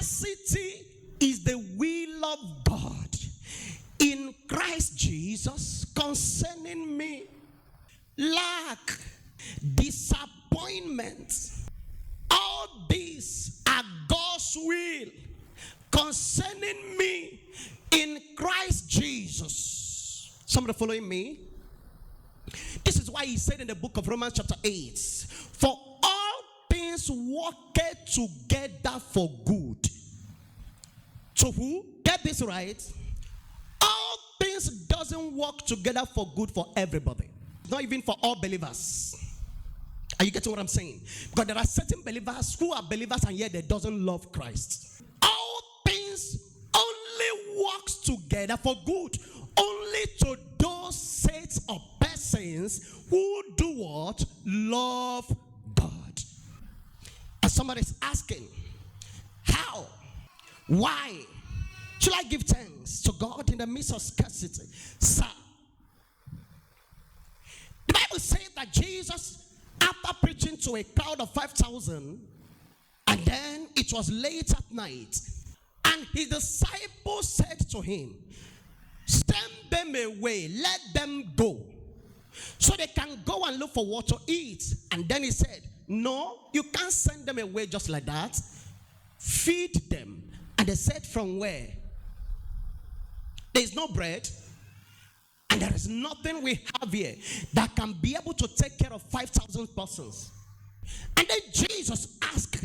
scarcity is the will of God in Christ Jesus concerning me. Lack, disappointment, all these are God's will concerning me in Christ Jesus. Somebody following me? This is why he said in the book of Romans chapter 8, for all things work together for good. To who? Get this right. All things doesn't work together for good for everybody. Not even for all believers. Are you getting what I'm saying? Because there are certain believers who are believers and yet they doesn't love Christ. All things only works together for good. Only to those sets of persons who do what? Love God. And somebody's asking, how? Why should I give thanks to God in the midst of scarcity? Sir, the Bible says that Jesus, after preaching to a crowd of 5,000, and then it was late at night, and his disciples said to him, send them away, let them go, so they can go and look for what to eat. And then he said, no, you can't send them away just like that. Feed them. And they said, from where? There is no bread, and there is nothing we have here that can be able to take care of 5,000 persons. And then Jesus asked,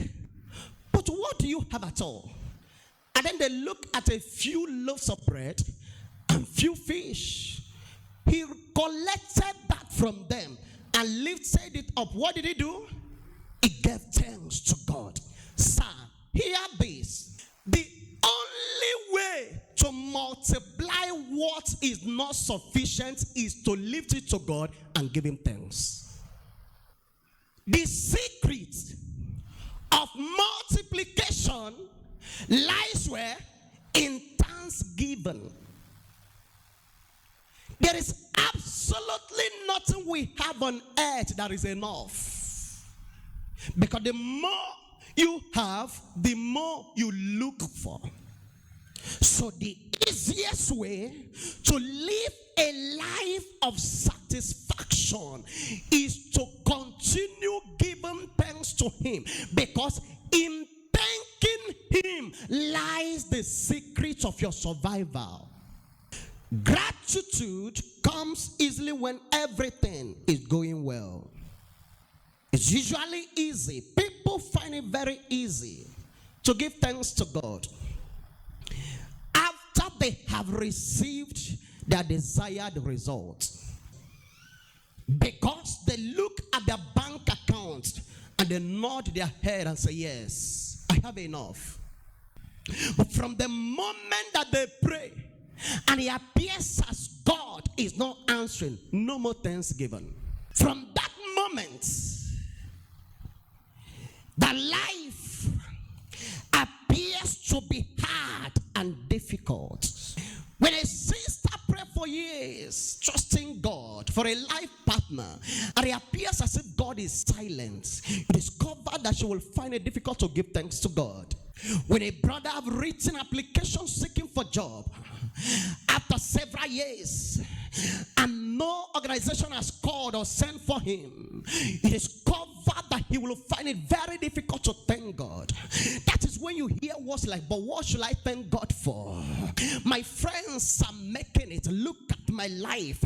but what do you have at all? And then they look at a few loaves of bread and few fish. He collected that from them and lifted it up. What did he do? He gave thanks to God. Sir, hear this. The only way to multiply what is not sufficient is to lift it to God and give him thanks. The secret of multiplication lies where? In thanksgiving. There is absolutely nothing we have on earth that is enough. Because the more you have, the more you look for. So the easiest way to live a life of satisfaction is to continue giving thanks to him, because in thanking him lies the secret of your survival. Gratitude comes easily when everything is going well. It's usually easy. People find it very easy to give thanks to God after they have received their desired result, because they look at their bank account and they nod their head and say, yes, I have enough. But from the moment that they pray and it appears as God is not answering, no more thanksgiving. From that moment, the life appears to be hard and difficult. When a sister prayed for years, trusting God for a life partner, and it appears as if God is silent, you discover that she will find it difficult to give thanks to God. When a brother have written application seeking for job, after several years, and no organization has called or sent for him, you discover that he will find it very difficult to thank God. That is when you hear words like, but what should I thank God for? My friends are making it. Look at my life.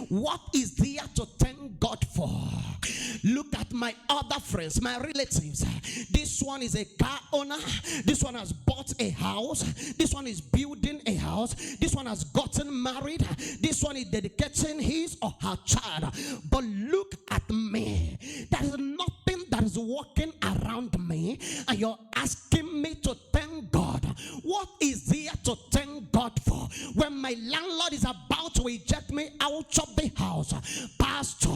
What is there to thank God for? Look at my other friends, my relatives. This one is a car owner. This one has bought a house. This one is building a house. This one has gotten married. This one is dedicating his or her child. But look at me. There is nothing that is working around me, and you're asking me to thank God. What is there to thank God for? When my landlord is about to eject me out of the house, Pastor,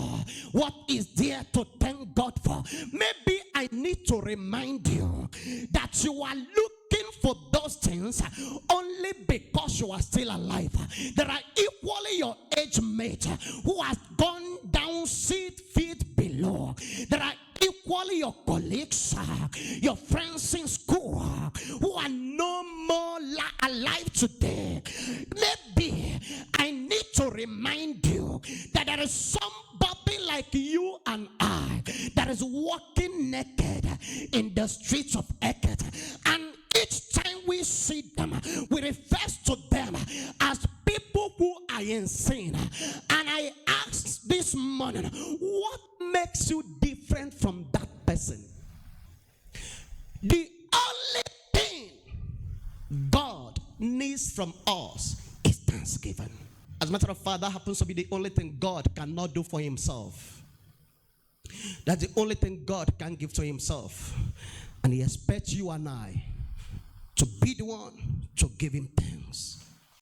what is there to thank God for? Maybe I need to remind you that you are looking for those things only because you are still alive. There are equally your age mate who has gone down 6 feet below. There are equally your colleagues, your friends in school who are are no more alive today, maybe I need to remind you that there is somebody like you and I that is walking naked in the streets of Eket. And each time we see them, we refer to them as people who are insane. And I asked this morning, what makes you different from that person? The only thing God needs from us is thanksgiving. As a matter of fact, that happens to be the only thing God cannot do for himself. That's the only thing God can give to himself. And he expects you and I to be the one to give him thanks.